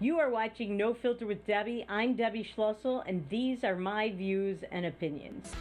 You are watching No Filter with Debbie. I'm Debbie Schlussel, and these are my views and opinions.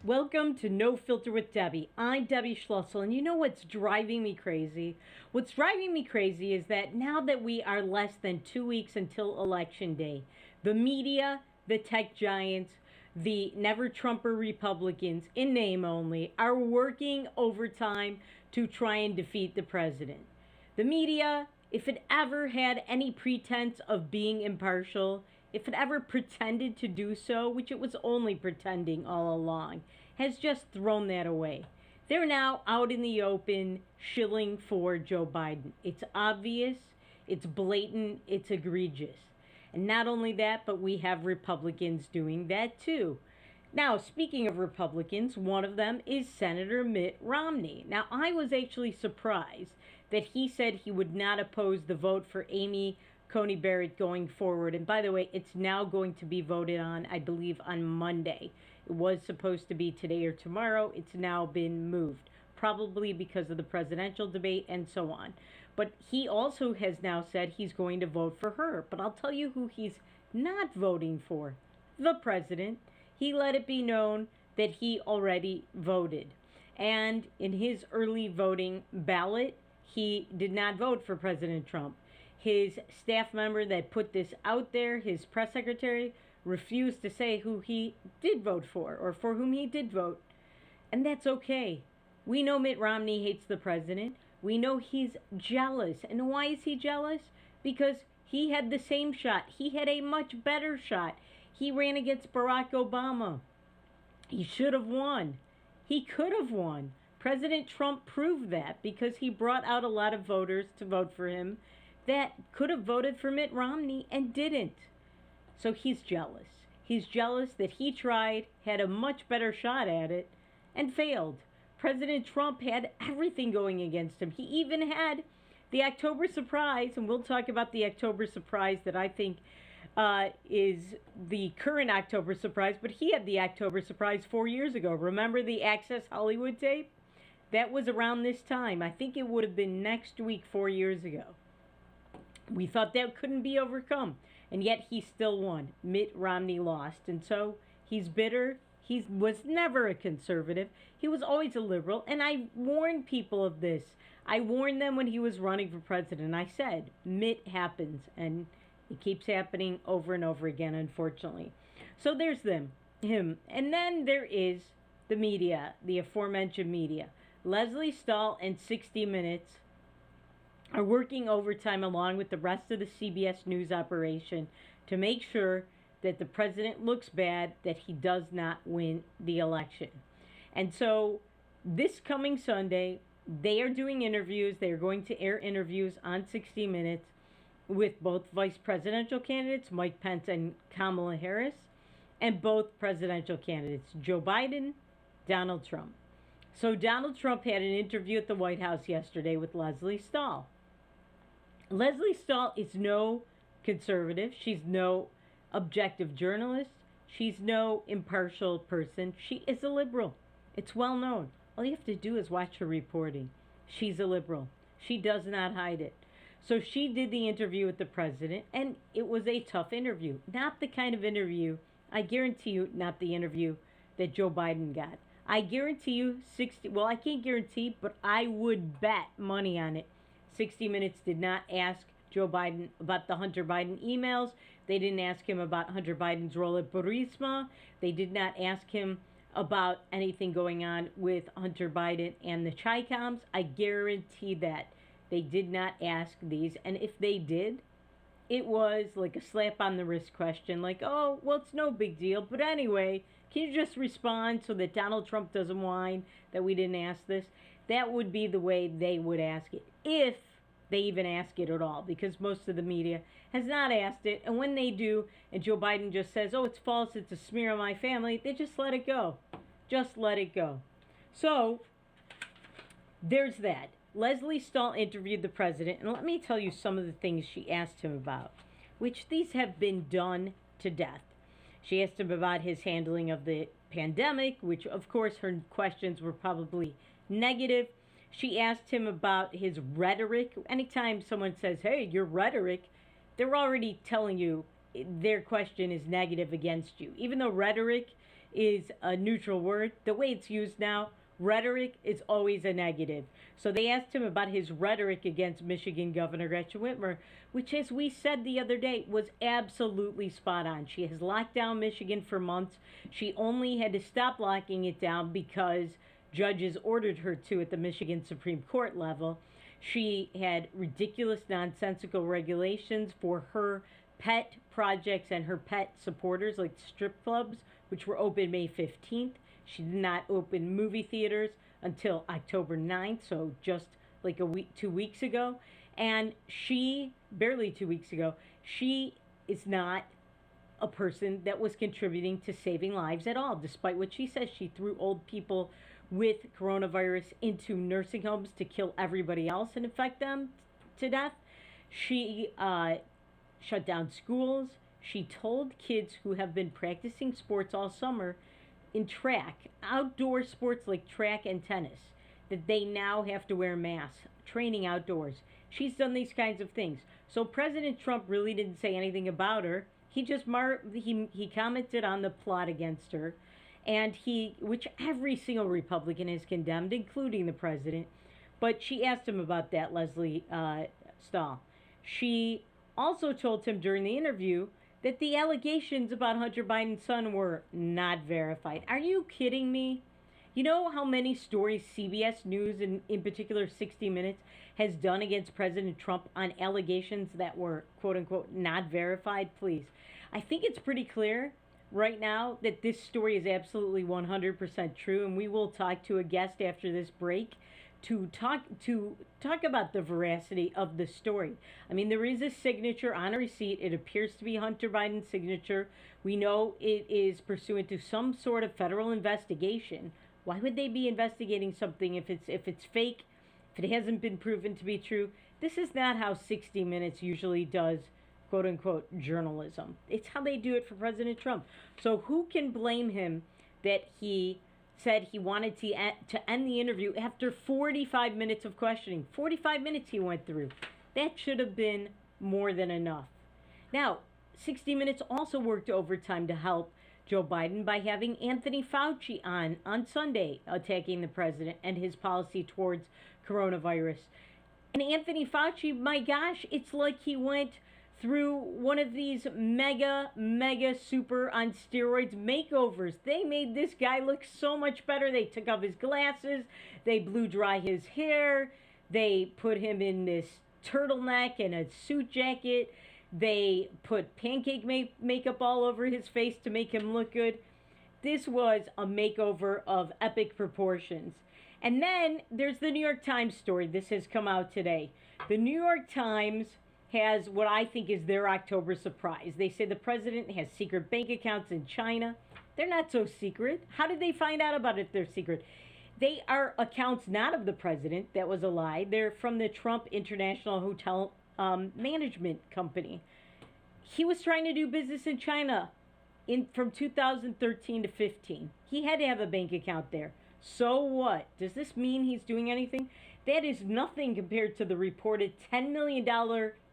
Welcome to No Filter with Debbie. I'm Debbie Schlussel, and you know what's driving me crazy? What's driving me crazy is that now that we are less than 2 weeks until Election Day, the media, the tech giants, the never-Trumper Republicans, in name only, are working overtime to try and defeat the president. The media, if it ever had any pretense of being impartial, if it ever pretended to do so, which it was only pretending all along, has just thrown that away. They're now out in the open shilling for Joe Biden. It's obvious, it's blatant, it's egregious. And not only that, but we have Republicans doing that too. Now, speaking of Republicans, one of them is Senator Mitt Romney. Now, I was actually surprised that he said he would not oppose the vote for Amy Coney Barrett going forward. And by the way, it's now going to be voted on, I believe, on Monday. It was supposed to be today or tomorrow. It's now been moved, probably because of the presidential debate and so on. But he also has now said he's going to vote for her. But I'll tell you who he's not voting for: the president. He let it be known that he already voted. And in his early voting ballot, he did not vote for President Trump. His staff member that put this out there, his press secretary, refused to say who he did vote for or for whom he did vote. And that's okay. We know Mitt Romney hates the president. We know he's jealous. And why is he jealous? Because he had the same shot. He had a much better shot. He ran against Barack Obama. He should have won. He could have won. President Trump proved that because he brought out a lot of voters to vote for him that could have voted for Mitt Romney and didn't. So he's jealous. He's jealous that he tried, had a much better shot at it, and failed. President Trump had everything going against him. He even had the October surprise, and we'll talk about the October surprise that I think is the current October surprise, but he had the October surprise 4 years ago. Remember the Access Hollywood tape? That was around this time. I think it would have been next week 4 years ago. We thought that couldn't be overcome, and yet he still won. Mitt Romney lost, and so he's bitter. He was never a conservative. He was always a liberal, and I warned people of this. I warned them when he was running for president. I said, Mitt happens, and it keeps happening over and over again, unfortunately. So there's him. And then there is the media, the aforementioned media. Leslie Stahl and 60 Minutes are working overtime along with the rest of the CBS News operation to make sure that the president looks bad, that he does not win the election. And so this coming Sunday, they are doing interviews. They are going to air interviews on 60 Minutes with both vice presidential candidates, Mike Pence and Kamala Harris, and both presidential candidates, Joe Biden, Donald Trump. So Donald Trump had an interview at the White House yesterday with Leslie Stahl. Leslie Stahl is no conservative. She's no objective journalist. She's no impartial person. She is a liberal. It's well known. All you have to do is watch her reporting. She's a liberal. She does not hide it. So she did the interview with the president, and it was a tough interview. Not the kind of interview, I guarantee you, not the interview that Joe Biden got. I guarantee you I can't guarantee, but I would bet money on it. 60 Minutes did not ask Joe Biden about the Hunter Biden emails. They didn't ask him about Hunter Biden's role at Burisma. They did not ask him about anything going on with Hunter Biden and the Chi-Coms. I guarantee that. They did not ask these, and if they did, it was like a slap on the wrist question, like, oh, well, it's no big deal, but anyway, can you just respond so that Donald Trump doesn't whine that we didn't ask this? That would be the way they would ask it, if they even ask it at all, because most of the media has not asked it, and when they do, and Joe Biden just says, oh, it's false, it's a smear on my family, they just let it go. Just let it go. So, there's that. Leslie Stahl interviewed the president, and let me tell you some of the things she asked him about, which these have been done to death. She asked him about his handling of the pandemic, which of course her questions were probably negative. She asked him about his rhetoric. Anytime someone says, "Hey, your rhetoric," they're already telling you their question is negative against you. Even though rhetoric is a neutral word, the way it's used now, rhetoric is always a negative. So they asked him about his rhetoric against Michigan Governor Gretchen Whitmer, which, as we said the other day, was absolutely spot on. She has locked down Michigan for months. She only had to stop locking it down because judges ordered her to at the Michigan Supreme Court level. She had ridiculous, nonsensical regulations for her pet projects and her pet supporters, like strip clubs, which were open May 15th. She did not open movie theaters until October 9th, so just like a week, 2 weeks ago. And she, barely 2 weeks ago, she is not a person that was contributing to saving lives at all, despite what she says. She threw old people with coronavirus into nursing homes to kill everybody else and infect them to death. She shut down schools. She told kids who have been practicing sports all summer in track, outdoor sports like track and tennis, that they now have to wear masks, training outdoors. She's done these kinds of things. So President Trump really didn't say anything about her. He just he commented on the plot against her, and which every single Republican has condemned, including the president. But she asked him about that, Leslie Stahl. She also told him during the interview that the allegations about Hunter Biden's son were not verified. Are you kidding me? You know how many stories CBS News, and in particular 60 Minutes, has done against President Trump on allegations that were, quote unquote, not verified? Please. I think it's pretty clear right now that this story is absolutely 100% true, and we will talk to a guest after this break to talk about the veracity of the story. I mean, there is a signature on a receipt. It appears to be Hunter Biden's signature. We know it is pursuant to some sort of federal investigation. Why would they be investigating something if it's fake, if it hasn't been proven to be true? This is not how 60 Minutes usually does, quote unquote, journalism. It's how they do it for President Trump. So who can blame him that he said he wanted to end the interview after 45 minutes of questioning? 45 minutes he went through. That should have been more than enough. Now, 60 Minutes also worked overtime to help Joe Biden by having Anthony Fauci on Sunday, attacking the president and his policy towards coronavirus. And Anthony Fauci, my gosh, it's like he went through one of these mega super on steroids makeovers. They made this guy look so much better. They took off his glasses, they blew dry his hair, they put him in this turtleneck and a suit jacket. They put pancake makeup all over his face to make him look good. This was a makeover of epic proportions. And then there's the New York Times story. This has come out today. The New York Times has what I think is their October surprise. They say the president has secret bank accounts in China. They're not so secret. How did they find out about it if they're secret? They are accounts not of the president. That was a lie. They're from the Trump International Hotel Management Company. He was trying to do business in China from 2013 to 15. He had to have a bank account there. So what? Does this mean he's doing anything? That is nothing compared to the reported $10 million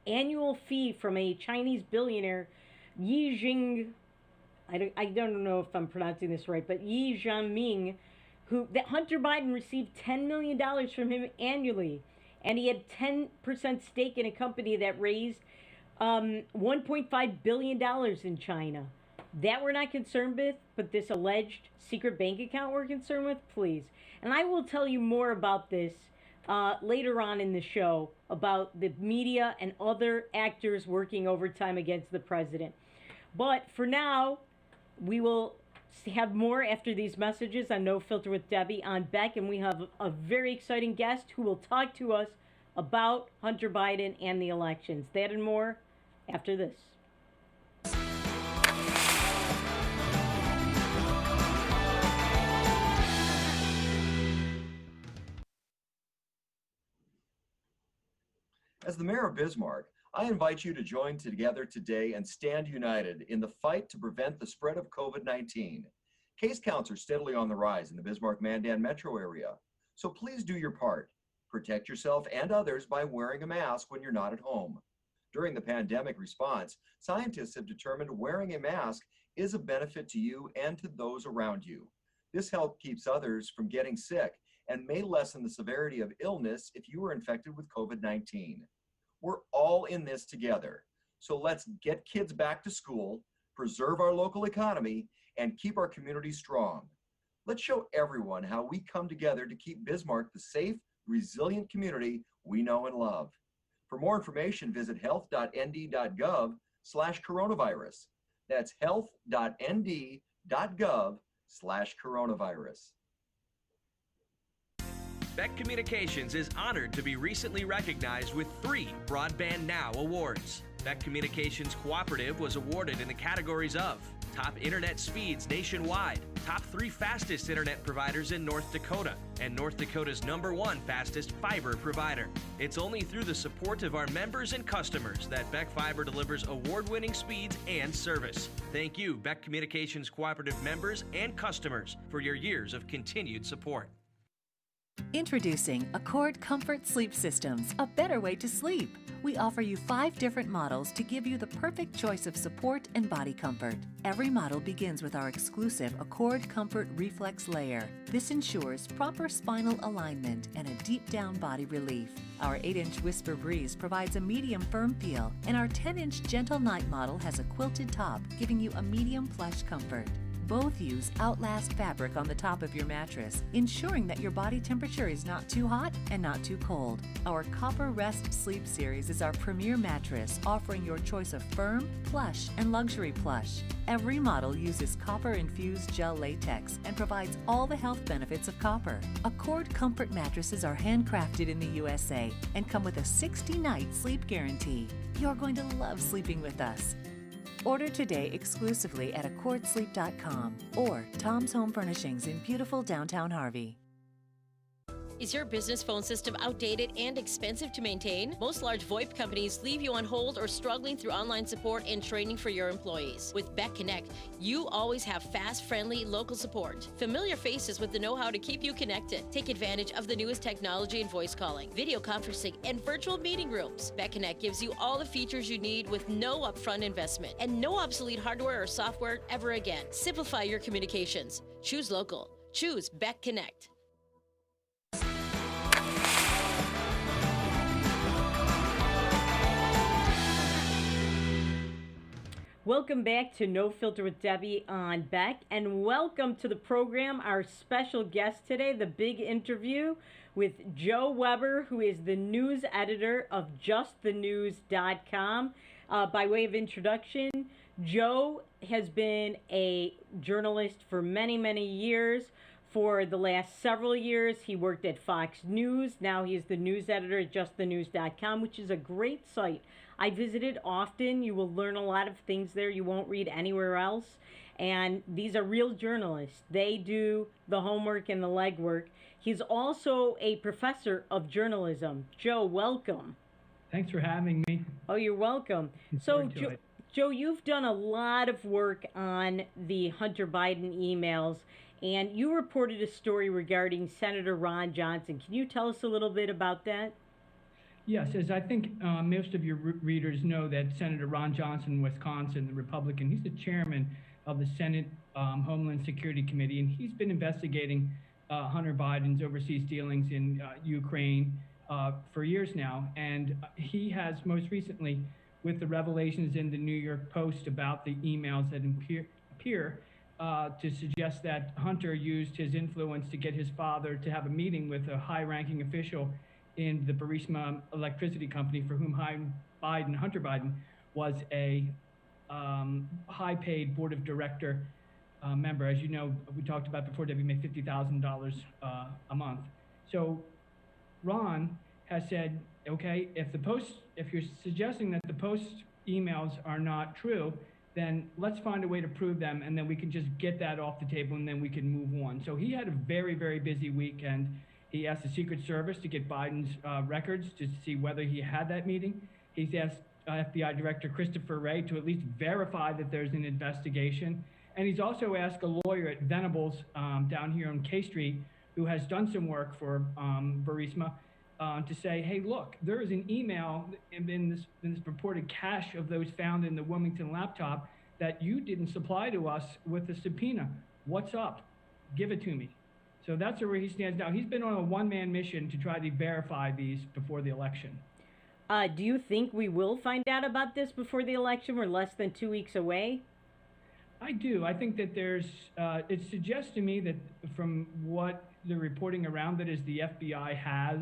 annual fee from a Chinese billionaire, Yi Jing. I don't know if I'm pronouncing this right, but Yi Jianming, that Hunter Biden received $10 million from him annually. And he had 10% stake in a company that raised $1.5 billion in China. That we're not concerned with, but this alleged secret bank account we're concerned with, please. And I will tell you more about this later on in the show, about the media and other actors working overtime against the president. But for now, we will have more after these messages on No Filter with Debbie on Beck, and we have a very exciting guest who will talk to us about Hunter Biden and the elections. That and more after this. As the mayor of Bismarck, I invite you to join together today and stand united in the fight to prevent the spread of COVID-19. Case counts are steadily on the rise in the Bismarck-Mandan metro area, so please do your part. Protect yourself and others by wearing a mask when you're not at home. During the pandemic response, scientists have determined wearing a mask is a benefit to you and to those around you. This help keeps others from getting sick and may lessen the severity of illness if you are infected with COVID-19. We're all in this together, so let's get kids back to school, preserve our local economy, and keep our community strong. Let's show everyone how we come together to keep Bismarck the safe, resilient community we know and love. For more information, visit health.nd.gov/coronavirus. That's health.nd.gov/coronavirus. Beck Communications is honored to be recently recognized with 3 Broadband Now awards. Beck Communications Cooperative was awarded in the categories of Top Internet Speeds Nationwide, Top 3 Fastest Internet Providers in North Dakota, and North Dakota's #1 fastest fiber provider. It's only through the support of our members and customers that Beck Fiber delivers award-winning speeds and service. Thank you, Beck Communications Cooperative members and customers, for your years of continued support. Introducing Accord Comfort Sleep Systems, a better way to sleep. We offer you 5 different models to give you the perfect choice of support and body comfort. Every model begins with our exclusive Accord Comfort Reflex Layer. This ensures proper spinal alignment and a deep down body relief. Our 8-inch Whisper Breeze provides a medium firm feel, and our 10-inch Gentle Night model has a quilted top, giving you a medium plush comfort. Both use Outlast fabric on the top of your mattress, ensuring that your body temperature is not too hot and not too cold. Our Copper Rest Sleep Series is our premier mattress, offering your choice of firm, plush, and luxury plush. Every model uses copper-infused gel latex and provides all the health benefits of copper. Accord Comfort mattresses are handcrafted in the USA and come with a 60-night sleep guarantee. You're going to love sleeping with us. Order today exclusively at accordsleep.com or Tom's Home Furnishings in beautiful downtown Harvey. Is your business phone system outdated and expensive to maintain? Most large VoIP companies leave you on hold or struggling through online support and training for your employees. With Beck Connect, you always have fast, friendly, local support. Familiar faces with the know-how to keep you connected. Take advantage of the newest technology in voice calling, video conferencing, and virtual meeting rooms. Beck Connect gives you all the features you need with no upfront investment and no obsolete hardware or software ever again. Simplify your communications. Choose local. Choose Beck Connect. Welcome back to No Filter with Debbie on Beck, and welcome to the program our special guest today, the big interview with Joe Weber, who is the news editor of justthenews.com. By way of introduction, Joe has been a journalist for many, many years. For the last several years, he worked at Fox News. Now he is the news editor at justthenews.com, which is a great site. I visit it often. You will learn a lot of things there you won't read anywhere else. And these are real journalists. They do the homework and the legwork. He's also a professor of journalism. Joe, welcome. Thanks for having me. Oh, you're welcome. So, Joe, you've done a lot of work on the Hunter Biden emails, and you reported a story regarding Senator Ron Johnson. Can you tell us a little bit about that? Yes, as I think most of your readers know, that Senator Ron Johnson, Wisconsin, the Republican, he's the chairman of the Senate Homeland Security Committee, and he's been investigating Hunter Biden's overseas dealings in Ukraine for years now. And he has most recently, with the revelations in the New York Post about the emails that appear to suggest that Hunter used his influence to get his father to have a meeting with a high-ranking official in the Burisma electricity company, for whom Hunter Biden was a high-paid board of director member. As you know, we talked about before, Debbie made $50,000 a month. So Ron has said, okay, if you're suggesting that the Post emails are not true, then let's find a way to prove them, and then we can just get that off the table, and then we can move on. So he had a very, very busy weekend. He asked the Secret Service to get Biden's records to see whether he had that meeting. He's asked FBI Director Christopher Wray to at least verify that there's an investigation. And he's also asked a lawyer at Venables down here on K Street, who has done some work for Burisma, to say, hey, look, there is an email in this purported cache of those found in the Wilmington laptop that you didn't supply to us with a subpoena. What's up? Give it to me. So that's where he stands now. He's been on a one-man mission to try to verify these before the election. Do you think we will find out about this before the election? We're less than 2 weeks away. I do. I think that there's, it suggests to me that from what the reporting around it is, the FBI has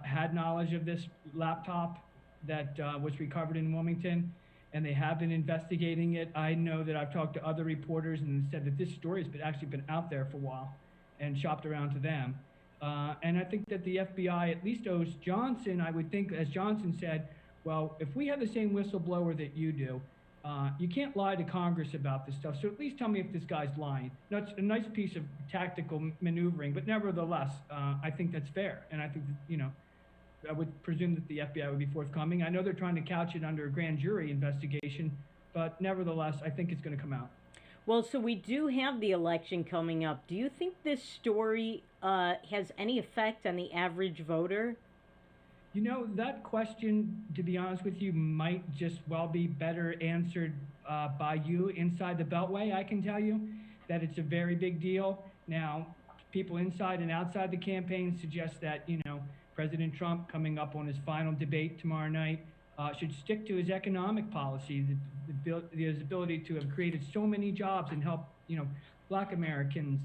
had knowledge of this laptop that was recovered in Wilmington, and they have been investigating it. I know that I've talked to other reporters and said that this story has actually been out there for a while and shopped around to them. And I think that the FBI at least owes Johnson, I would think, as Johnson said, well, if we have the same whistleblower that you do, you can't lie to Congress about this stuff, so at least tell me if this guy's lying. Now, it's a nice piece of tactical maneuvering, but nevertheless, I think that's fair. And I think that, you know, I would presume that the FBI would be forthcoming. I know they're trying to couch it under a grand jury investigation, but nevertheless, I think it's going to come out. Well, so we do have the election coming up. Do you think this story has any effect on the average voter? You know, that question, to be honest with you, might just well be better answered by you inside the Beltway. I can tell you that it's a very big deal. Now, people inside and outside the campaign suggest that, you know, President Trump, coming up on his final debate tomorrow night, should stick to his economic policy, his ability to have created so many jobs and help, you know, Black Americans,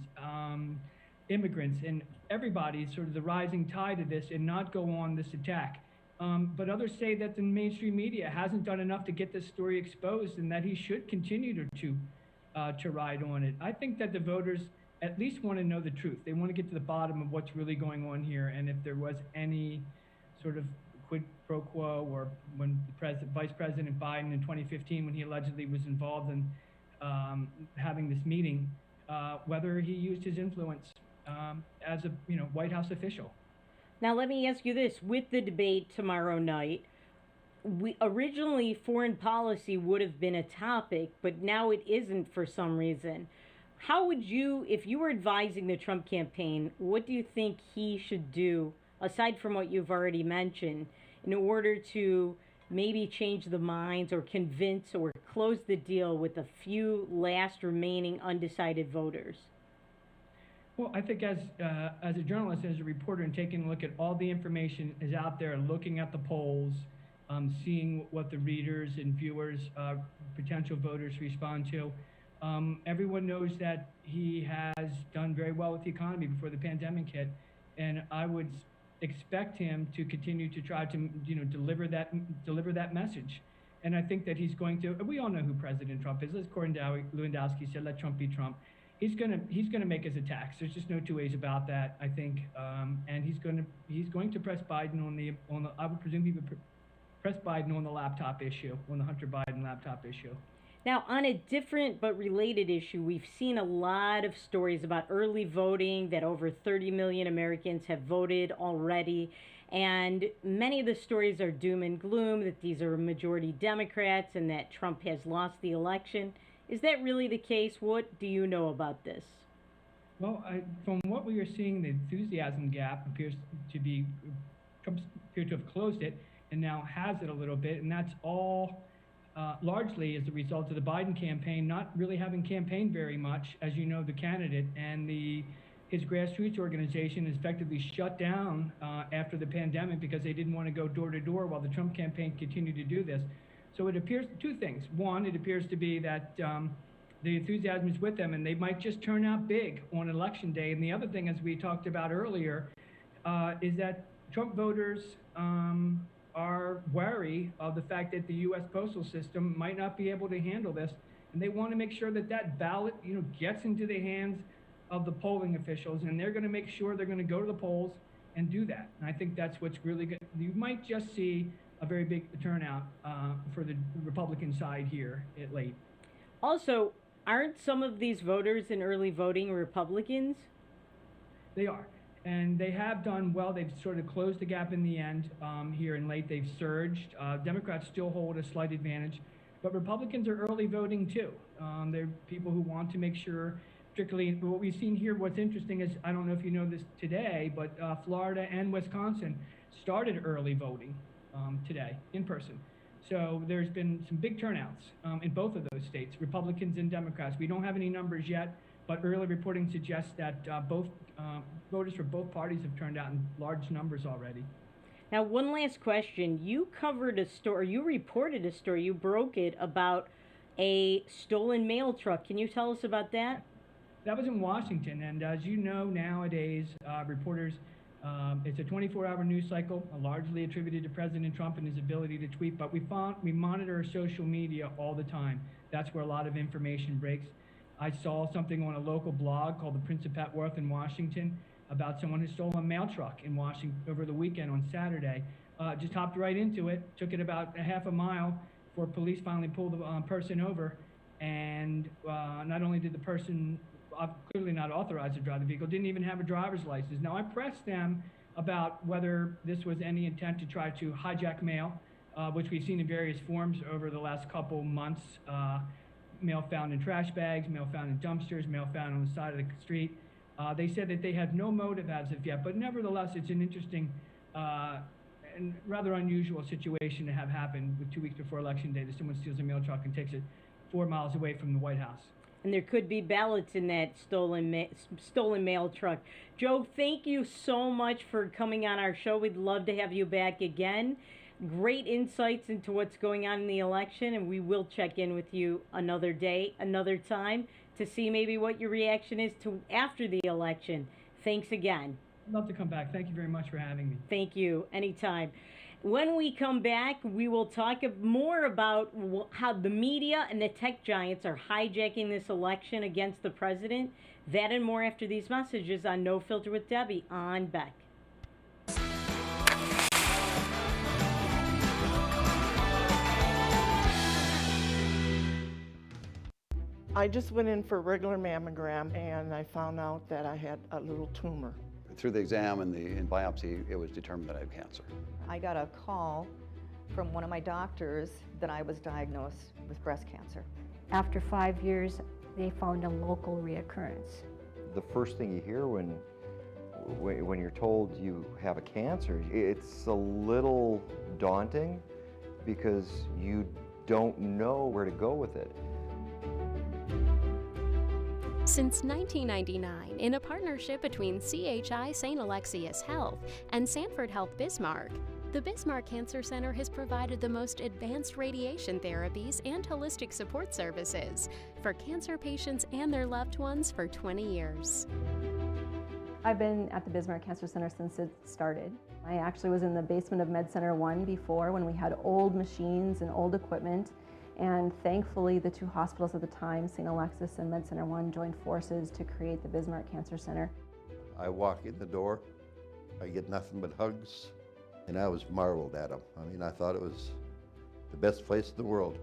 immigrants, and everybody, sort of the rising tide of this, and not go on this attack. But others say that the mainstream media hasn't done enough to get this story exposed, and that he should continue to ride on it. I think that the voters at least want to know the truth. They want to get to the bottom of what's really going on here, and if there was any sort of quid pro quo, or when Vice President Biden in 2015, when he allegedly was involved in having this meeting, whether he used his influence as a White House official. Now, let me ask you this. With the debate tomorrow night, originally foreign policy would have been a topic, but now it isn't for some reason. How would you, if you were advising the Trump campaign, what do you think he should do, aside from what you've already mentioned, in order to maybe change the minds or convince or close the deal with the few last remaining undecided voters? Well, I think as a journalist, as a reporter, and taking a look at all the information is out there, looking at the polls, seeing what the readers and viewers, potential voters respond to, everyone knows that he has done very well with the economy before the pandemic hit, and I would expect him to continue to try to deliver that message. And I think that he's going to. We all know who President Trump is. As Gordon Lewandowski said, "Let Trump be Trump." He's gonna make his attacks. There's just no two ways about that, I think. And he's going to press Biden on the I would presume he would press Biden on the laptop issue, on the Hunter Biden laptop issue. Now, on a different but related issue, we've seen a lot of stories about early voting, that over 30 million Americans have voted already. And many of the stories are doom and gloom, that these are majority Democrats and that Trump has lost the election. Is that really the case? What do you know about this? Well, from what we are seeing, the enthusiasm gap appears to be, Trump appears to have closed it and now has it a little bit. And that's all largely as a result of the Biden campaign not really having campaigned very much. As you know, the candidate and his grassroots organization is effectively shut down after the pandemic because they didn't want to go door to door while the Trump campaign continued to do this. So it appears two things. One, it appears to be that the enthusiasm is with them and they might just turn out big on election day. And the other thing, as we talked about earlier, is that Trump voters are wary of the fact that the U.S. postal system might not be able to handle this, and they want to make sure that that ballot, gets into the hands of the polling officials, and they're going to make sure they're going to go to the polls and do that. And I think that's what's really good. You might just see a very big turnout for the Republican side here at late. Also, aren't some of these voters in early voting Republicans? They are. And they have done well. They've sort of closed the gap in the end here in late. They've surged. Democrats still hold a slight advantage. But Republicans are early voting, too. There are people who want to make sure, particularly what we've seen here, what's interesting is, I don't know if you know this today, but Florida and Wisconsin started early voting today in person. So there's been some big turnouts in both of those states, Republicans and Democrats. We don't have any numbers yet, but early reporting suggests that both voters for both parties have turned out in large numbers already. Now, one last question. You covered a story, you reported a story, you broke it about a stolen mail truck. Can you tell us about that? That was in Washington, and as you know, nowadays, reporters, it's a 24-hour news cycle, largely attributed to President Trump and his ability to tweet, but we monitor social media all the time. That's where a lot of information breaks. I saw something on a local blog called the Prince of Petworth in Washington about someone who stole a mail truck in Washington over the weekend on Saturday. Just hopped right into it, took it about a half a mile before police finally pulled the person over, and not only did the person clearly not authorized to drive the vehicle, didn't even have a driver's license. Now, I pressed them about whether this was any intent to try to hijack mail, which we've seen in various forms over the last couple months. Mail found in trash bags, mail found in dumpsters, mail found on the side of the street. They said that they had no motive as of yet, but nevertheless, it's an interesting and rather unusual situation to have happen with 2 weeks before Election Day, that someone steals a mail truck and takes it 4 miles away from the White House. And there could be ballots in that stolen mail truck. Joe, thank you so much for coming on our show. We'd love to have you back again. Great insights into what's going on in the election, and we will check in with you another day, another time, to see maybe what your reaction is to after the election. Thanks again. I'd love to come back. Thank you very much for having me. Thank you. Anytime. When we come back, we will talk more about how the media and the tech giants are hijacking this election against the president. That and more after these messages on No Filter with Debbie on Beck. I just went in for a regular mammogram and I found out that I had a little tumor. Through the exam and the biopsy, it was determined that I had cancer. I got a call from one of my doctors that I was diagnosed with breast cancer. After 5 years, they found a local reoccurrence. The first thing you hear when you're told you have a cancer, it's a little daunting because you don't know where to go with it. Since 1999, in a partnership between CHI St. Alexius Health and Sanford Health Bismarck, the Bismarck Cancer Center has provided the most advanced radiation therapies and holistic support services for cancer patients and their loved ones for 20 years. I've been at the Bismarck Cancer Center since it started. I actually was in the basement of Med Center 1 before, when we had old machines and old equipment. And thankfully, the two hospitals at the time, St. Alexius and Med Center 1, joined forces to create the Bismarck Cancer Center. I walk in the door, I get nothing but hugs, and I was marveled at them. I mean, I thought it was the best place in the world.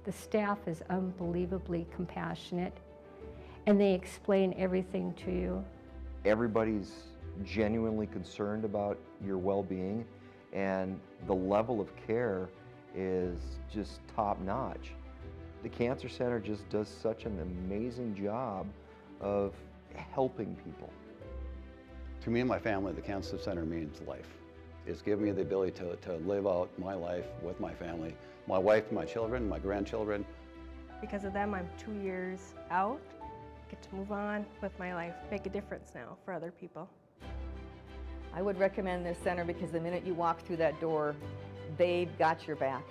The staff is unbelievably compassionate, and they explain everything to you. Everybody's genuinely concerned about your well-being, and the level of care is just top-notch. The Cancer Center just does such an amazing job of helping people. To me and my family, the Cancer Center means life. It's given me the ability to live out my life with my family, my wife, my children, my grandchildren. Because of them, I'm 2 years out. Get to move on with my life, make a difference now for other people. I would recommend this center because the minute you walk through that door, they've got your back.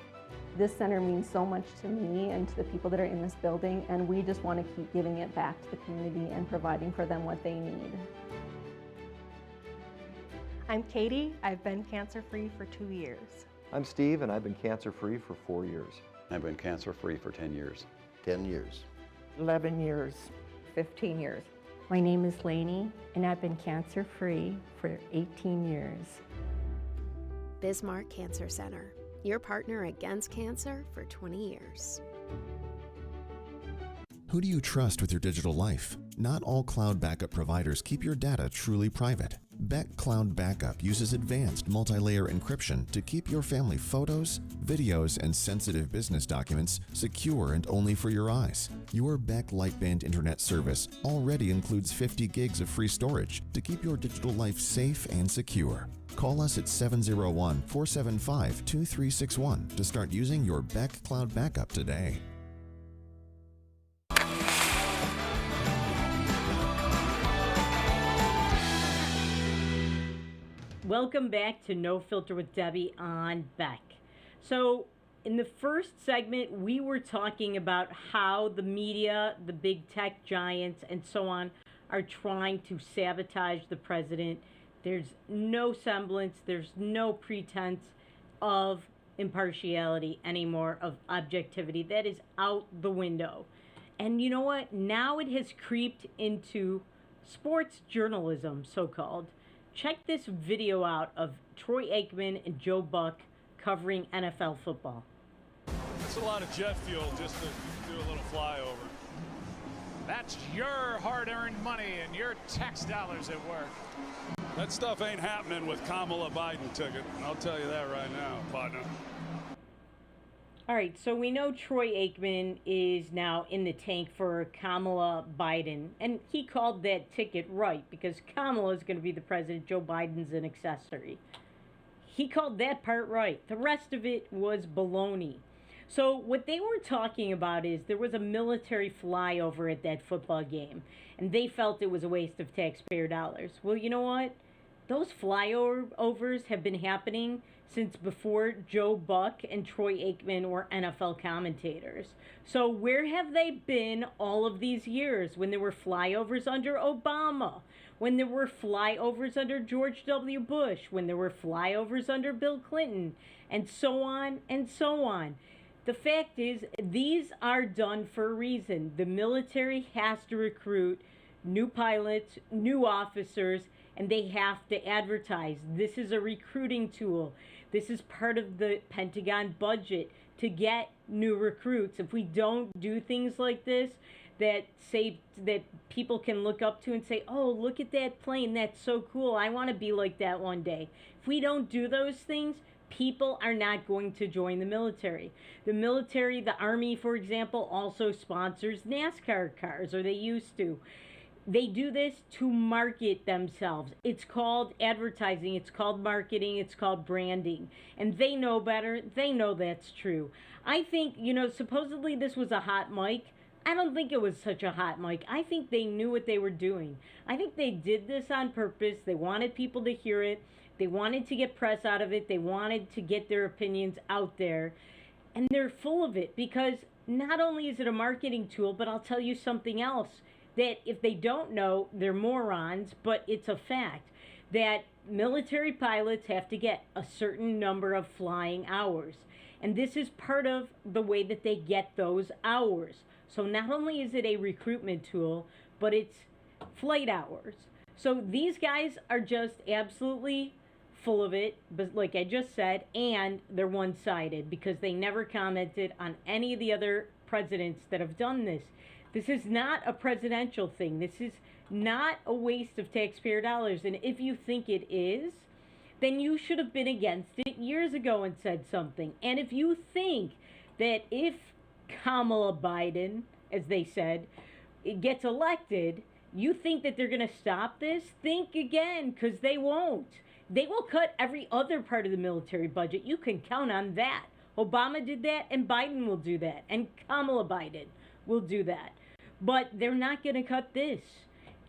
This center means so much to me and to the people that are in this building, and we just want to keep giving it back to the community and providing for them what they need. I'm Katie. I've been cancer-free for 2 years. I'm Steve, and I've been cancer-free for 4 years. I've been cancer-free for 10 years. 10 years. 11 years. 15 years. My name is Lainey, and I've been cancer-free for 18 years. Bismarck Cancer Center, your partner against cancer for 20 years. Who do you trust with your digital life? Not all cloud backup providers keep your data truly private. Beck Cloud Backup uses advanced multi-layer encryption to keep your family photos, videos, and sensitive business documents secure and only for your eyes. Your Beck Lightband Internet service already includes 50 gigs of free storage to keep your digital life safe and secure. Call us at 701-475-2361 to start using your Beck Cloud Backup today. Welcome back to No Filter with Debbie on Beck. So, in the first segment, we were talking about how the media, the big tech giants, and so on are trying to sabotage the president. There's no semblance, there's no pretense of impartiality anymore, of objectivity. That is out the window. And you know what? Now it has creeped into sports journalism, so-called. Check this video out of Troy Aikman and Joe Buck covering NFL football. That's a lot of jet fuel just to do a little flyover. That's your hard-earned money and your tax dollars at work. That stuff ain't happening with Kamala Biden ticket. I'll tell you that right now, partner. All right, so we know Troy Aikman is now in the tank for Kamala Biden, and he called that ticket right because Kamala is going to be the president, Joe Biden's an accessory. He called that part right. The rest of it was baloney. So what they were talking about is there was a military flyover at that football game, and they felt it was a waste of taxpayer dollars. Well, you know what? Those flyovers have been happening since before Joe Buck and Troy Aikman were NFL commentators. So where have they been all of these years when there were flyovers under Obama, when there were flyovers under George W. Bush, when there were flyovers under Bill Clinton, and so on and so on? The fact is, these are done for a reason. The military has to recruit new pilots, new officers, and they have to advertise. This is a recruiting tool. This is part of the Pentagon budget to get new recruits. If we don't do things like this, that people can look up to and say, oh, look at that plane, that's so cool, I want to be like that one day. If we don't do those things, people are not going to join the military. The military, the Army, for example, also sponsors NASCAR cars, or they used to. They do this to market themselves. It's called advertising, it's called marketing, it's called branding. And they know better. They know that's true. I think, supposedly this was a hot mic. I don't think it was such a hot mic. I think they knew what they were doing. I think they did this on purpose. They wanted people to hear it. They wanted to get press out of it. They wanted to get their opinions out there. And they're full of it because not only is it a marketing tool, but I'll tell you something else. That if they don't know, they're morons, but it's a fact that military pilots have to get a certain number of flying hours. And this is part of the way that they get those hours. So not only is it a recruitment tool, but it's flight hours. So these guys are just absolutely full of it, but like I just said, and they're one-sided because they never commented on any of the other presidents that have done this. This is not a presidential thing. This is not a waste of taxpayer dollars. And if you think it is, then you should have been against it years ago and said something. And if you think that if Kamala Biden, as they said, gets elected, you think that they're going to stop this, think again, because they won't. They will cut every other part of the military budget. You can count on that. Obama did that, and Biden will do that, and Kamala Biden will do that. But they're not going to cut this.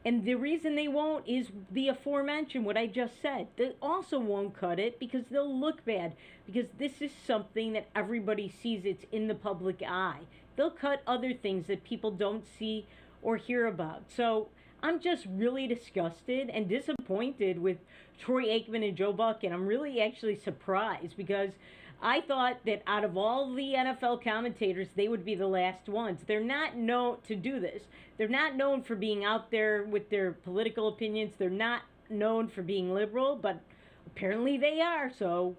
And the reason they won't is the aforementioned, what I just said. They also won't cut it because they'll look bad. Because this is something that everybody sees. It's in the public eye. They'll cut other things that people don't see or hear about. So I'm just really disgusted and disappointed with Troy Aikman and Joe Buck. And I'm really actually surprised because I thought that out of all the NFL commentators, they would be the last ones. They're not known to do this. They're not known for being out there with their political opinions. They're not known for being liberal, but apparently they are. So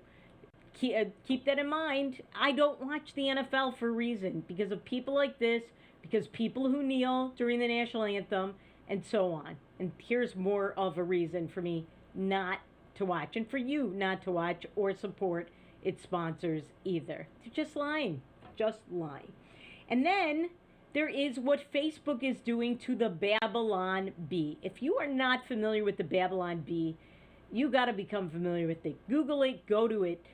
keep that in mind. I don't watch the NFL for a reason, because of people like this, because people who kneel during the national anthem, and so on. And here's more of a reason for me not to watch, and for you not to watch or support its sponsors either. They're just lying. Just lying. And then there is what Facebook is doing to the Babylon Bee. If you are not familiar with the Babylon Bee, you got to become familiar with it. Google it, go to it.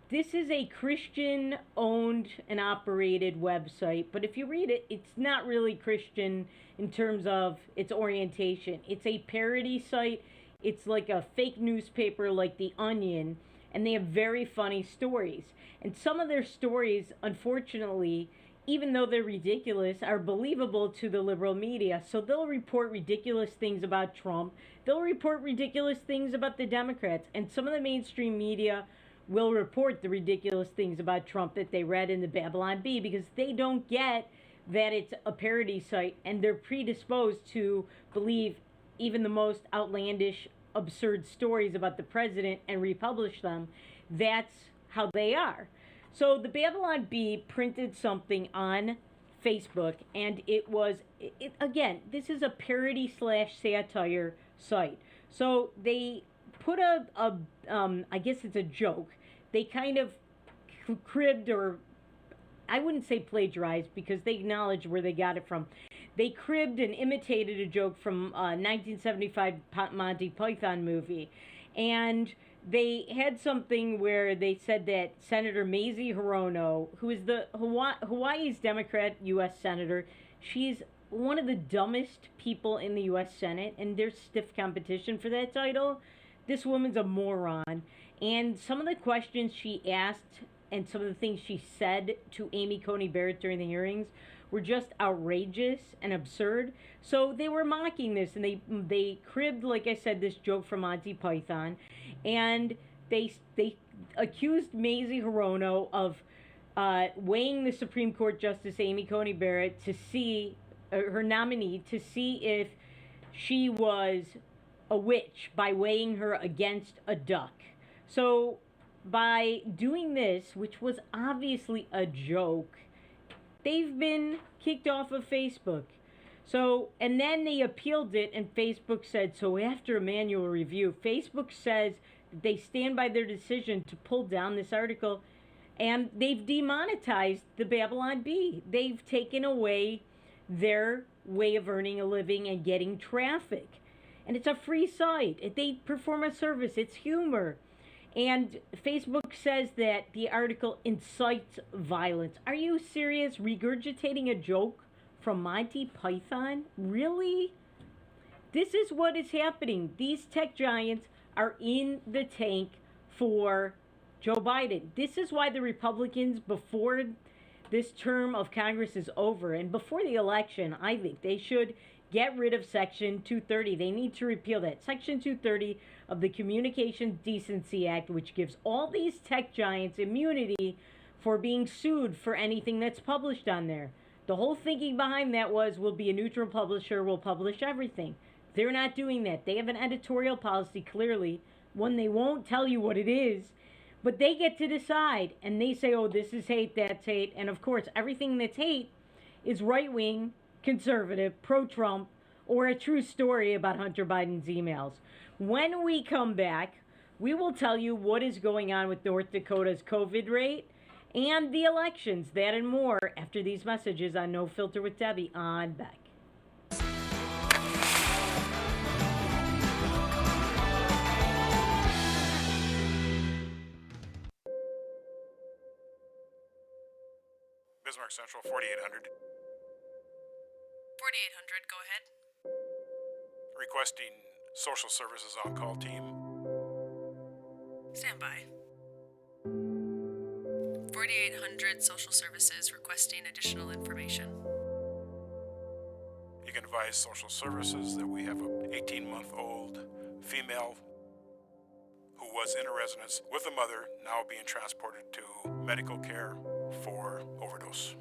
This is a Christian owned and operated website, but if you read it, it's not really Christian in terms of its orientation. It's a parody site. It's like a fake newspaper like The Onion, and they have very funny stories. And some of their stories, unfortunately, even though they're ridiculous, are believable to the liberal media. So they'll report ridiculous things about Trump. They'll report ridiculous things about the Democrats. And some of the mainstream media will report the ridiculous things about Trump that they read in the Babylon Bee because they don't get that it's a parody site, and they're predisposed to believe even the most outlandish, absurd stories about the president and republish them. That's how they are. So the Babylon Bee printed something on Facebook, and it was, again, this is a parody / satire site. So they put I guess it's a joke. They kind of cribbed, or I wouldn't say plagiarized because they acknowledge where they got it from. They cribbed and imitated a joke from a 1975 Monty Python movie. And they had something where they said that Senator Mazie Hirono, who is the Hawaii's Democrat U.S. Senator, she's one of the dumbest people in the U.S. Senate, and there's stiff competition for that title. This woman's a moron. And some of the questions she asked and some of the things she said to Amy Coney Barrett during the hearings were just outrageous and absurd. So they were mocking this, and they cribbed, like I said, this joke from Monty Python, and they accused Mazie Hirono of weighing the Supreme Court Justice Amy Coney Barrett to see her nominee to see if she was a witch by weighing her against a duck. So by doing this, which was obviously a joke, they've been kicked off of Facebook. So, and then they appealed it, and Facebook said, so after a manual review, Facebook says that they stand by their decision to pull down this article, and they've demonetized the Babylon Bee. They've taken away their way of earning a living and getting traffic. And it's a free site. They perform a service. It's humor. And Facebook says that the article incites violence. Are you serious? Regurgitating a joke from Monty Python? Really? This is what is happening. These tech giants are in the tank for Joe Biden. This is why the Republicans, before this term of Congress is over and before the election, I think they should get rid of Section 230. They need to repeal that. Section 230 of the Communications Decency Act, which gives all these tech giants immunity for being sued for anything that's published on there. The whole thinking behind that was, we'll be a neutral publisher, we'll publish everything. They're not doing that. They have an editorial policy, clearly, one they won't tell you what it is, but they get to decide. And they say, oh, this is hate, that's hate. And of course, everything that's hate is right-wing, conservative, pro-Trump, or a true story about Hunter Biden's emails. When we come back, we will tell you what is going on with North Dakota's COVID rate and the elections, that and more, after these messages on No Filter with Debbie on Beck. Bismarck Central, 4800. 4800, go ahead. Requesting social services on-call team. Stand by. 4800 social services requesting additional information. You can advise social services that we have an 18-month-old female who was in a residence with a mother, now being transported to medical care for overdose.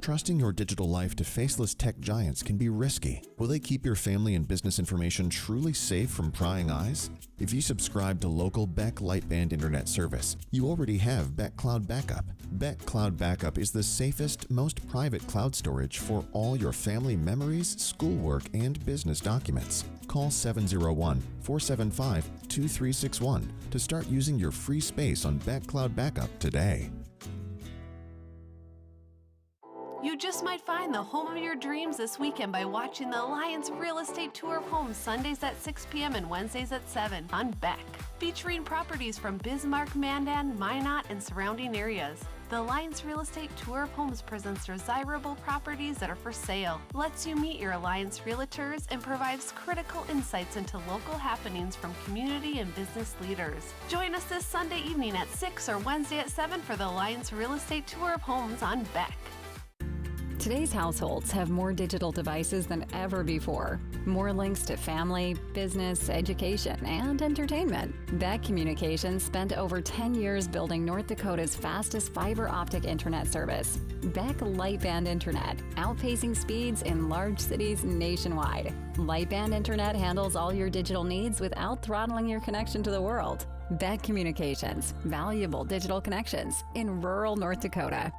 Trusting your digital life to faceless tech giants can be risky. Will they keep your family and business information truly safe from prying eyes? If you subscribe to local Beck Lightband Internet service, you already have Beck Cloud Backup. Beck Cloud Backup is the safest, most private cloud storage for all your family memories, schoolwork, and business documents. Call 701-475-2361 to start using your free space on Beck Cloud Backup today. You just might find the home of your dreams this weekend by watching the Alliance Real Estate Tour of Homes Sundays at 6 p.m. and Wednesdays at 7 on Beck, featuring properties from Bismarck, Mandan, Minot, and surrounding areas. The Alliance Real Estate Tour of Homes presents desirable properties that are for sale, lets you meet your Alliance realtors, and provides critical insights into local happenings from community and business leaders. Join us this Sunday evening at 6 or Wednesday at 7 for the Alliance Real Estate Tour of Homes on Beck. Today's households have more digital devices than ever before. More links to family, business, education, and entertainment. Beck Communications spent over 10 years building North Dakota's fastest fiber optic internet service. Beck Lightband Internet, outpacing speeds in large cities nationwide. Lightband Internet handles all your digital needs without throttling your connection to the world. Beck Communications, valuable digital connections in rural North Dakota.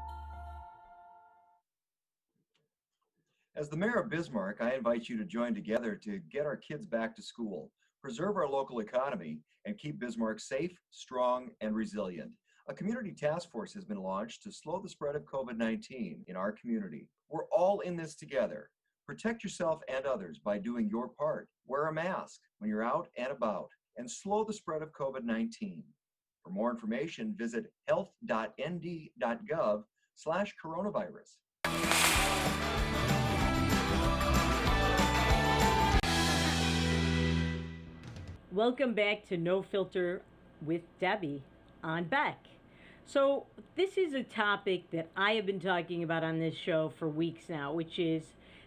As the mayor of Bismarck, I invite you to join together to get our kids back to school, preserve our local economy, and keep Bismarck safe, strong, and resilient. A community task force has been launched to slow the spread of COVID-19 in our community. We're all in this together. Protect yourself and others by doing your part. Wear a mask when you're out and about, and slow the spread of COVID-19. For more information, visit health.nd.gov/coronavirus. Welcome back to No Filter with Debbie on Beck. So this is a topic that I have been talking about on this show for weeks now, which is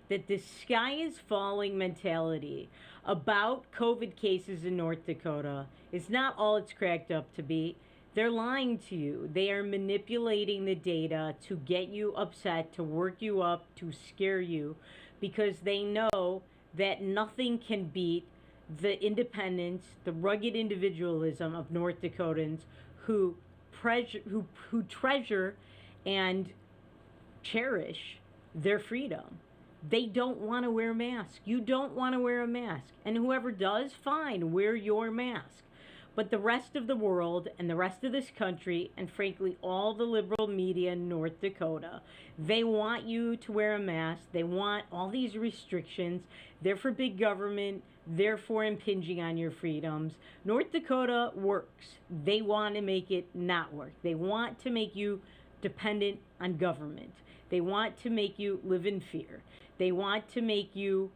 that the sky is falling mentality about COVID cases in North Dakota is not all it's cracked up to be. They're lying to you. They are manipulating the data to get you upset, to work you up, to scare you, because they know that nothing can beat the independence, the rugged individualism of North Dakotans who treasure and cherish their freedom. They don't want to wear a mask. You don't want to wear a mask. And whoever does, fine, wear your mask. But the rest of the world and the rest of this country, and frankly all the liberal media in North Dakota, they want you to wear a mask. They want all these restrictions. They're for big government. Therefore impinging on your freedoms. North Dakota works. They want to make it not work. They want to make you dependent on government. They want to make you live in fear. They want to make you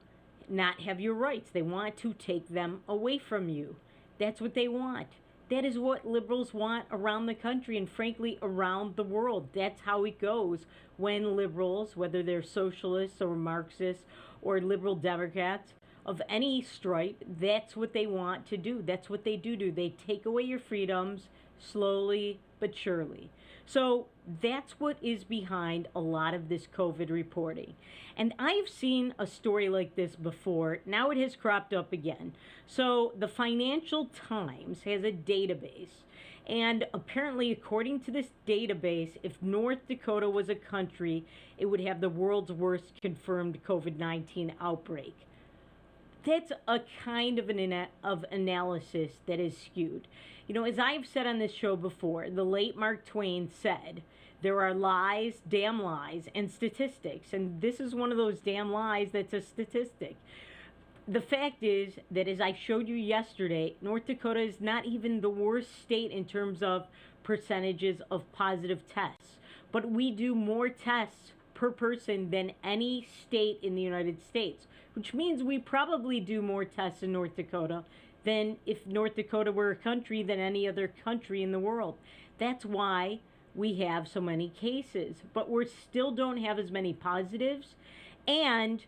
not have your rights. They want to take them away from you. That's what they want. That is what liberals want around the country and frankly around the world. That's how it goes when liberals, whether they're socialists or Marxists or liberal Democrats, of any stripe, that's what they want to do. That's what they do. They take away your freedoms slowly but surely. So that's what is behind a lot of this COVID reporting. And I've seen a story like this before. Now it has cropped up again. So the Financial Times has a database. And apparently, according to this database, if North Dakota was a country, it would have the world's worst confirmed COVID-19 outbreak. That's a kind of of analysis that is skewed. You know, as I've said on this show before, the late Mark Twain said, there are lies, damn lies, and statistics. And this is one of those damn lies that's a statistic. The fact is that, as I showed you yesterday, North Dakota is not even the worst state in terms of percentages of positive tests. But we do more tests per person than any state in the United States, which means we probably do more tests in North Dakota than if North Dakota were a country than any other country in the world. That's why we have so many cases, but we still don't have as many positives, and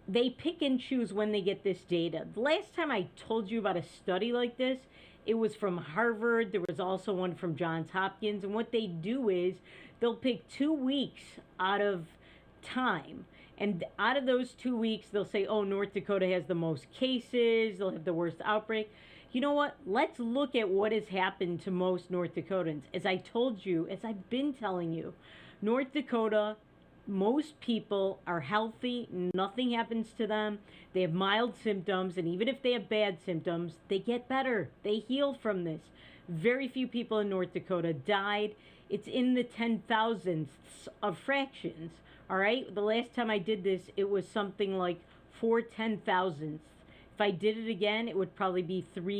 they pick and choose when they get this data. The last time I told you about a study like this, it was from Harvard. There was also one from Johns Hopkins, and what they do is they'll pick 2 weeks out of time. And out of those 2 weeks, they'll say, oh, North Dakota has the most cases, they'll have the worst outbreak. You know what? Let's look at what has happened to most North Dakotans. As I told you, as I've been telling you, North Dakota, most people are healthy, nothing happens to them, they have mild symptoms, and even if they have bad symptoms, they get better, they heal from this. Very few people in North Dakota died. It's in the 10,000ths of fractions, all right? The last time I did this, it was something like 4 10,000ths. If I did it again, it would probably be 6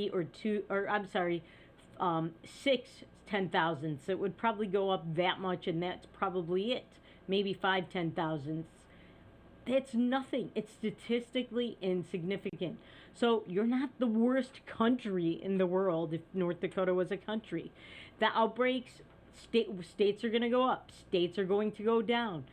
10,000ths. It would probably go up that much, and that's probably it. Maybe 5 10,000ths. That's nothing. It's statistically insignificant. So you're not the worst country in the world if North Dakota was a country. The outbreaks, states are going to go up. States are going to go down.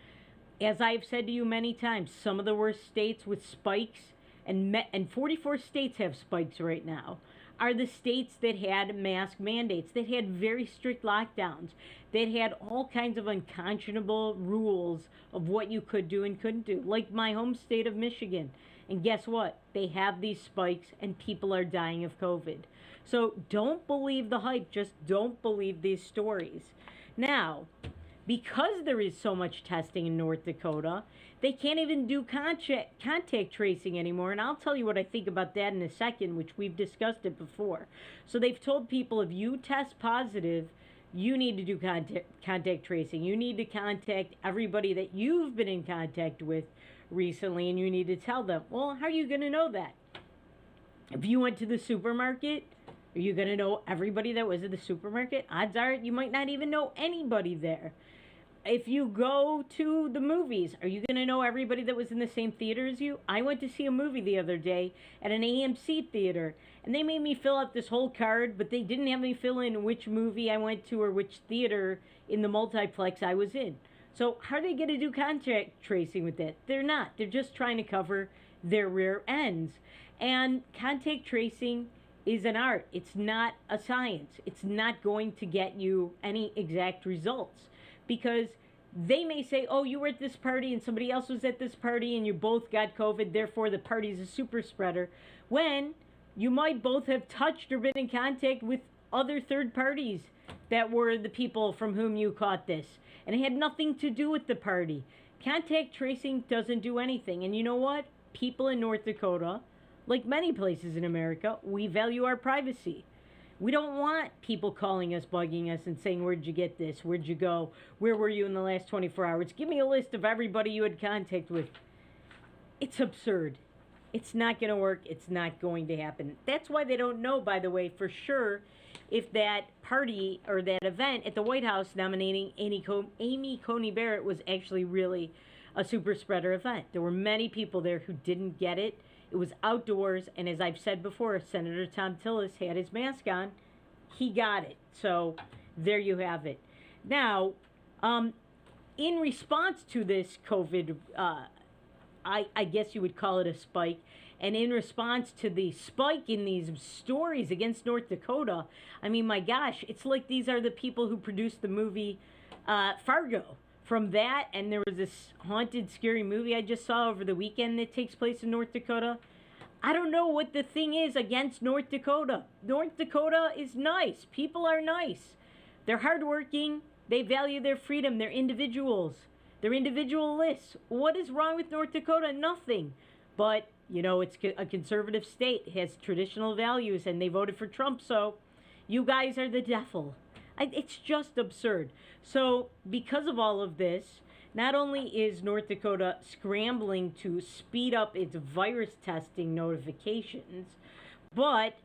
As I've said to you many times, some of the worst states with spikes, and 44 states have spikes right now, are the states that had mask mandates, that had very strict lockdowns, that had all kinds of unconscionable rules of what you could do and couldn't do, like my home state of Michigan. And guess what? They have these spikes and people are dying of COVID. So don't believe the hype, just don't believe these stories. Now, because there is so much testing in North Dakota, they can't even do contact tracing anymore. And I'll tell you what I think about that in a second, which we've discussed it before. So they've told people, if you test positive, you need to do contact tracing. You need to contact everybody that you've been in contact with recently, and you need to tell them. Well, how are you going to know that? If you went to the supermarket, are you going to know everybody that was at the supermarket? Odds are you might not even know anybody there. If you go to the movies, are you going to know everybody that was in the same theater as you? I went to see a movie the other day at an AMC theater, and they made me fill out this whole card, but they didn't have me fill in which movie I went to or which theater in the multiplex I was in. So how are they going to do contact tracing with that? They're not. They're just trying to cover their rear ends. And contact tracing is an art. It's not a science. It's not going to get you any exact results, because they may say, oh, you were at this party and somebody else was at this party and you both got COVID, therefore the party's a super spreader, when you might both have touched or been in contact with other third parties that were the people from whom you caught this. And it had nothing to do with the party. Contact tracing doesn't do anything. And you know what? People in North Dakota, like many places in America, we value our privacy. We don't want people calling us, bugging us, and saying, where'd you get this? Where'd you go? Where were you in the last 24 hours? Give me a list of everybody you had contact with. It's absurd. It's not going to work. It's not going to happen. That's why they don't know, by the way, for sure, if that party or that event at the White House nominating Amy Coney Barrett was actually really a super spreader event. There were many people there who didn't get it. It was outdoors, and as I've said before, Senator Tom Tillis had his mask on. He got it. So there you have it. Now, in response to this COVID, I guess you would call it a spike, and in response to the spike in these stories against North Dakota, I mean, my gosh, it's like these are the people who produced the movie Fargo. From that, and there was this haunted, scary movie I just saw over the weekend that takes place in North Dakota. I don't know what the thing is against North Dakota. North Dakota is nice. People are nice. They're hardworking. They value their freedom. They're individuals. They're individualists. What is wrong with North Dakota? Nothing. But, you know, it's a conservative state. It has traditional values, and they voted for Trump, so you guys are the devil. It's just absurd. So because of all of this, not only is North Dakota scrambling to speed up its virus testing notifications, but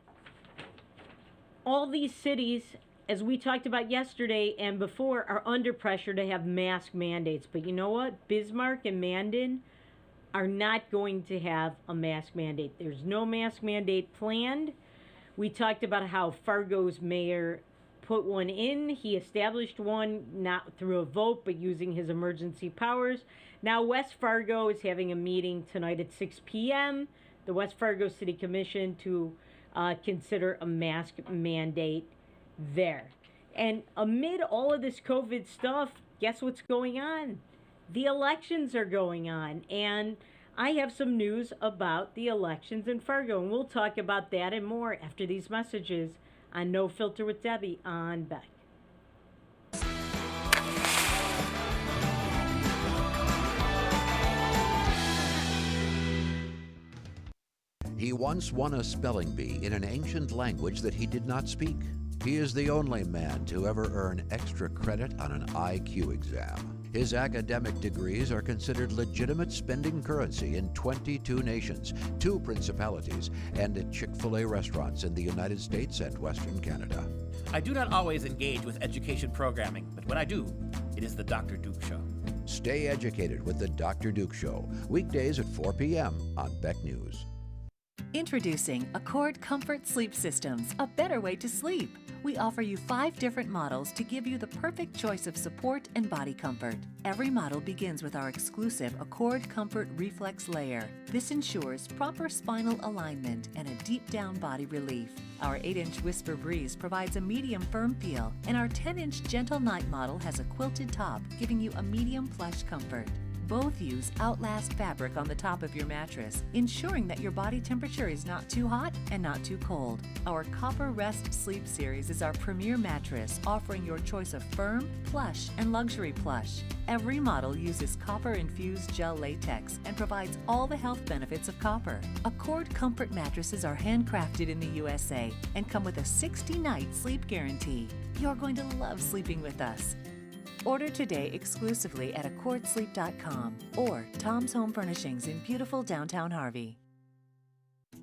all these cities, as we talked about yesterday and before, are under pressure to have mask mandates. But you know what? Bismarck and Mandan are not going to have a mask mandate. There's no mask mandate planned. We talked about how Fargo's mayor put one in. He established one, not through a vote, but using his emergency powers. Now West Fargo is having a meeting tonight at 6 p.m., the West Fargo City Commission, to consider a mask mandate there. And amid all of this COVID stuff, guess what's going on? the elections are going on, and I have some news about the elections in Fargo, and we'll talk about that and more after these messages on No Filter with Debbie on Beck. He once won a spelling bee in an ancient language that he did not speak. He is the only man to ever earn extra credit on an IQ exam. His academic degrees are considered legitimate spending currency in 22 nations, 2 principalities, and at Chick-fil-A restaurants in the United States and Western Canada. I do not always engage with education programming, but when I do, it is the Dr. Duke Show. Stay educated with the Dr. Duke Show, weekdays at 4 p.m. on Beck News. Introducing Accord Comfort Sleep Systems, a better way to sleep. We offer you 5 different models to give you the perfect choice of support and body comfort. Every model begins with our exclusive Accord Comfort Reflex Layer. This ensures proper spinal alignment and a deep down body relief. Our 8-inch Whisper Breeze provides a medium firm feel, and our 10-inch Gentle Night model has a quilted top, giving you a medium plush comfort. Both use Outlast fabric on the top of your mattress, ensuring that your body temperature is not too hot and not too cold. Our Copper Rest Sleep Series is our premier mattress, offering your choice of firm, plush, and luxury plush. Every model uses copper-infused gel latex and provides all the health benefits of copper. Accord Comfort mattresses are handcrafted in the USA and come with a 60-night sleep guarantee. You're going to love sleeping with us. Order today exclusively at accordsleep.com or Tom's Home Furnishings in beautiful downtown Harvey.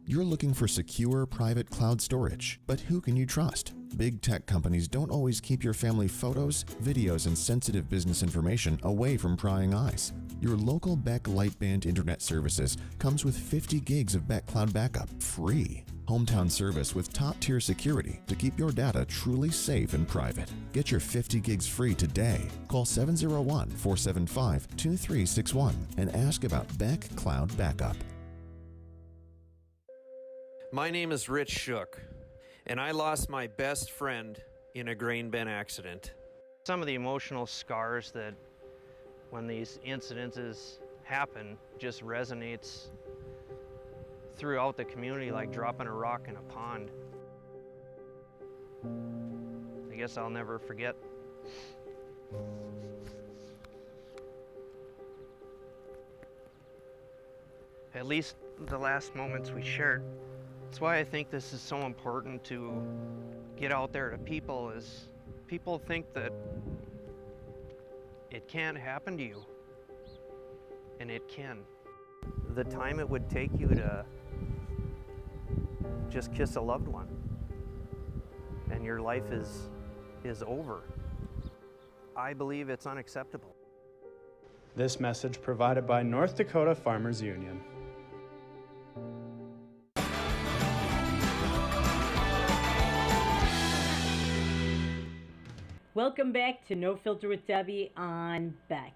You're looking for secure private cloud storage, but who can you trust? Big tech companies don't always keep your family photos, videos, and sensitive business information away from prying eyes. Your local Beck Lightband Internet Services comes with 50 gigs of Beck Cloud Backup, free. Hometown service with top-tier security to keep your data truly safe and private. Get your 50 gigs free today. Call 701-475-2361 and ask about Beck Cloud Backup. My name is Rich Shook, and I lost my best friend in a grain bin accident. Some of the emotional scars that when these incidences happen just resonates throughout the community like dropping a rock in a pond. I guess I'll never forget. At least the last moments we shared. That's why I think this is so important to get out there to people, is people think that it can't happen to you, and it can. The time it would take you to just kiss a loved one, and your life is over. I believe it's unacceptable. This message provided by North Dakota Farmers Union. Welcome back to No Filter with Debbie on Beck.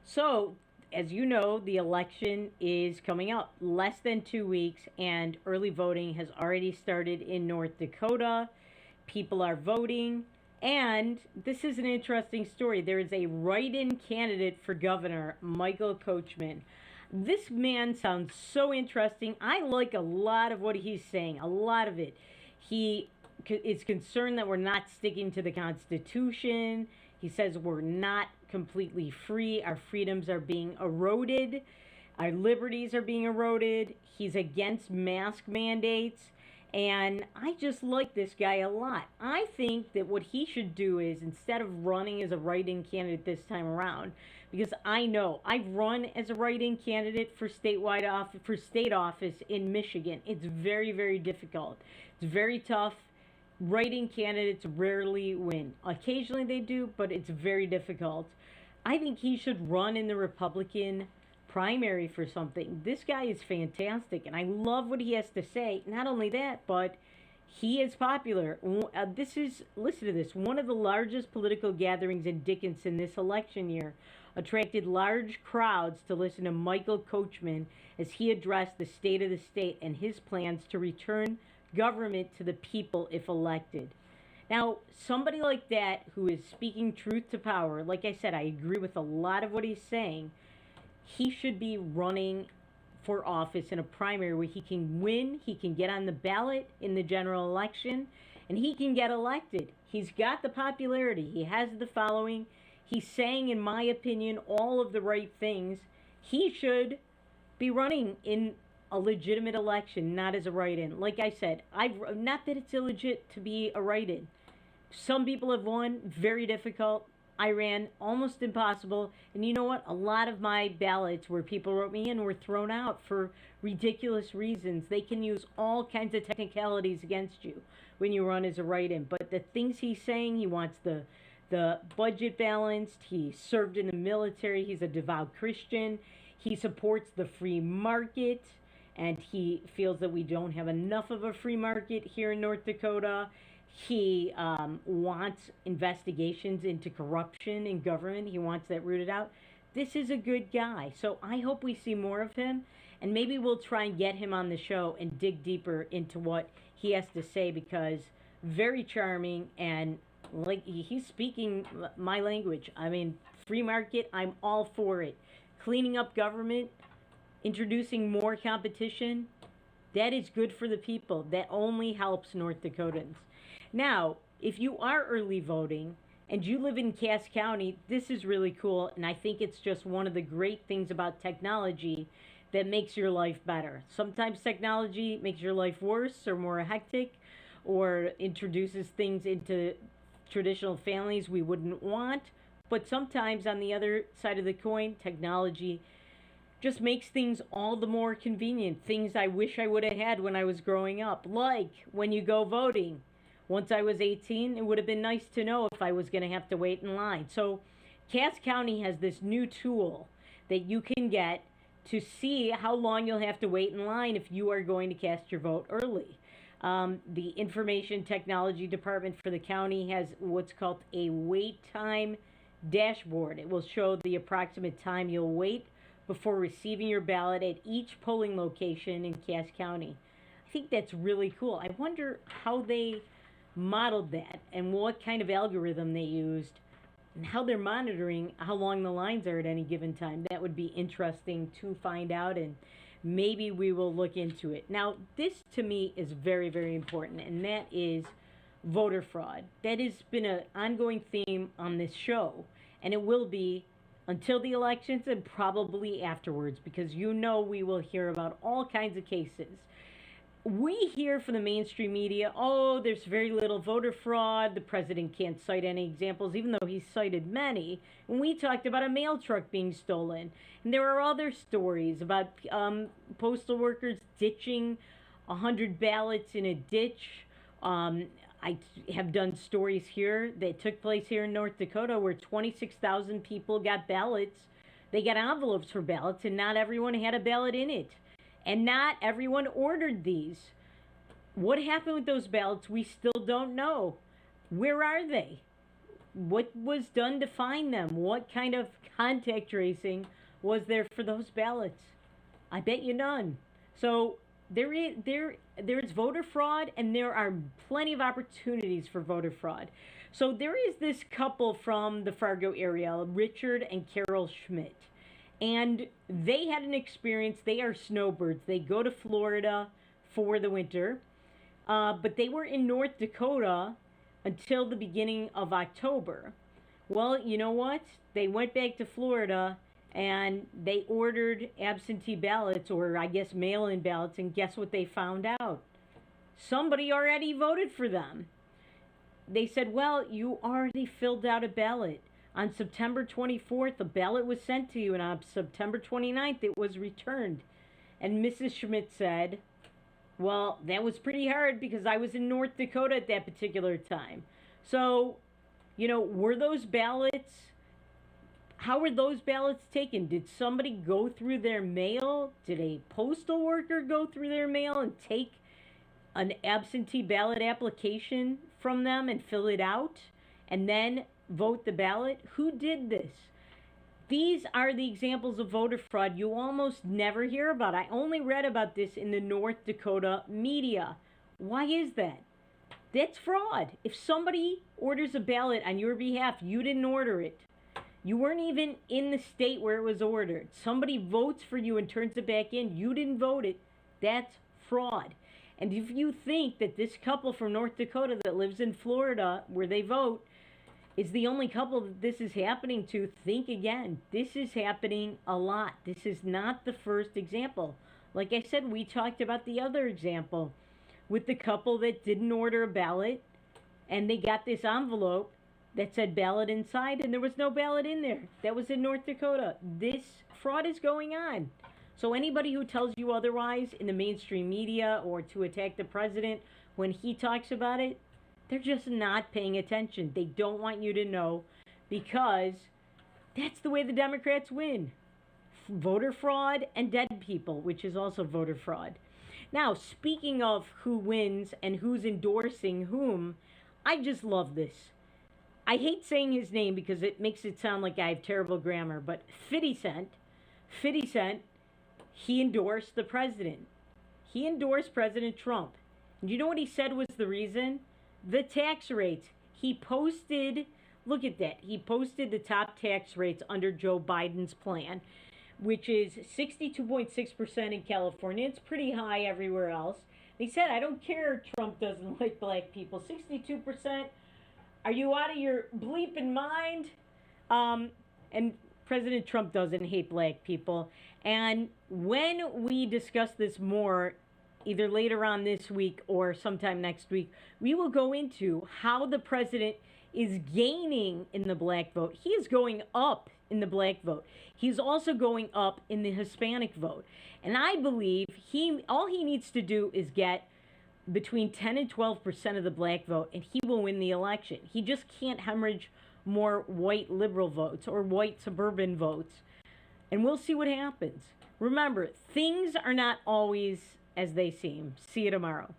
So, as you know, the election is coming up less than 2 weeks, and early voting has already started in North Dakota. People are voting, and this is an interesting story. There is a write-in candidate for governor, Michael Coachman. This man sounds so interesting. I like a lot of what he's saying, a lot of it. He is concerned that we're not sticking to the Constitution. He says we're not completely free. Our freedoms are being eroded. Our liberties are being eroded. He's against mask mandates. And I just like this guy a lot. I think that what he should do is, instead of running as a write-in candidate this time around, because I know I've run as a write-in candidate for state office in Michigan. It's very, very difficult. It's very tough. Write-in candidates rarely win. Occasionally they do, but it's very difficult. I think he should run in the Republican primary for something. This guy is fantastic, and I love what he has to say. Not only that, but he is popular. Listen to this, one of the largest political gatherings in Dickinson this election year attracted large crowds to listen to Michael Coachman as he addressed the state of the state and his plans to return government to the people if elected. Now, somebody like that who is speaking truth to power, like I said, I agree with a lot of what he's saying. He should be running for office in a primary where he can win, he can get on the ballot in the general election, and he can get elected. He's got the popularity, he has the following, he's saying, in my opinion, all of the right things. He should be running in a legitimate election, not as a write-in. Like I said, not that it's illegit to be a write-in. Some people have won, very difficult. I ran, almost impossible. And you know what? A lot of my ballots where people wrote me in were thrown out for ridiculous reasons. They can use all kinds of technicalities against you when you run as a write-in. But the things he's saying, he wants the budget balanced. He served in the military. He's a devout Christian. He supports the free market. And he feels that we don't have enough of a free market here in North Dakota. He wants investigations into corruption in government. He wants that rooted out. This is a good guy. So I hope we see more of him. And maybe we'll try and get him on the show and dig deeper into what he has to say, because very charming, and like he's speaking my language. I mean, free market, I'm all for it. Cleaning up government, introducing more competition, that is good for the people. That only helps North Dakotans. Now, if you are early voting and you live in Cass County, this is really cool, and I think it's just one of the great things about technology that makes your life better. Sometimes technology makes your life worse or more hectic, or introduces things into traditional families we wouldn't want. But sometimes, on the other side of the coin, technology just makes things all the more convenient. Things I wish I would have had when I was growing up, like when you go voting. Once I was 18, it would have been nice to know if I was going to have to wait in line. So Cass County has this new tool that you can get to see how long you'll have to wait in line if you are going to cast your vote early. The Information Technology Department for the county has what's called a wait time dashboard. It will show the approximate time you'll wait before receiving your ballot at each polling location in Cass County. I think that's really cool. I wonder how they modeled that and what kind of algorithm they used and how they're monitoring how long the lines are at any given time. That would be interesting to find out, and maybe we will look into it. Now, this to me is very, very important, and that is voter fraud. That has been an ongoing theme on this show, and it will be until the elections and probably afterwards, because you know we will hear about all kinds of cases. We hear from the mainstream media, oh, there's very little voter fraud. The president can't cite any examples, even though he's cited many. And we talked about a mail truck being stolen. And there are other stories about postal workers ditching 100 ballots in a ditch. I have done stories here that took place here in North Dakota where 26,000 people got ballots. They got envelopes for ballots, and not everyone had a ballot in it. And not everyone ordered these. What happened with those ballots, we still don't know. Where are they? What was done to find them? What kind of contact tracing was there for those ballots? I bet you none. So there's voter fraud, and there are plenty of opportunities for voter fraud. So there is this couple from the Fargo area, Richard and Carol Schmidt. And they had an experience. They are snowbirds. They go to Florida for the winter. But they were in North Dakota until the beginning of October. Well, you know what? They went back to Florida and they ordered absentee ballots, or I guess mail-in ballots, and guess what they found out? Somebody already voted for them. They said, well, you already filled out a ballot. On September 24th, a ballot was sent to you, and on September 29th, it was returned. And Mrs. Schmidt said, well, that was pretty hard because I was in North Dakota at that particular time. So, you know, were those ballots, how were those ballots taken? Did somebody go through their mail? Did a postal worker go through their mail and take an absentee ballot application from them and fill it out and then vote the ballot? Who did this? These are the examples of voter fraud you almost never hear about. I only read about this in the North Dakota media. Why is that? That's fraud. If somebody orders a ballot on your behalf, you didn't order it. You weren't even in the state where it was ordered. Somebody votes for you and turns it back in. You didn't vote it. That's fraud. And if you think that this couple from North Dakota that lives in Florida, where they vote, is the only couple that this is happening to, think again. This is happening a lot. This is not the first example. Like I said, we talked about the other example with the couple that didn't order a ballot, and they got this envelope that said ballot inside, and there was no ballot in there. That was in North Dakota. This fraud is going on. So anybody who tells you otherwise in the mainstream media or to attack the president when he talks about it, they're just not paying attention. They don't want you to know, because that's the way the Democrats win. Voter fraud and dead people, which is also voter fraud. Now, speaking of who wins and who's endorsing whom, I just love this. I hate saying his name because it makes it sound like I have terrible grammar, but 50 Cent, he endorsed the president. He endorsed President Trump. And you know what he said was the reason? The tax rates. He posted, look at that, he posted the top tax rates under Joe Biden's plan, which is 62.6% in California. It's pretty high everywhere else. He said, I don't care Trump doesn't like black people. 62%. Are you out of your bleeping mind? And President Trump doesn't hate black people. And when we discuss this more, either later on this week or sometime next week, we will go into how the president is gaining in the black vote. He is going up in the black vote. He's also going up in the Hispanic vote. And I believe all he needs to do is get between 10 and 12% of the black vote, and he will win the election. He just can't hemorrhage more white liberal votes or white suburban votes. And we'll see what happens. Remember, things are not always as they seem. See you tomorrow.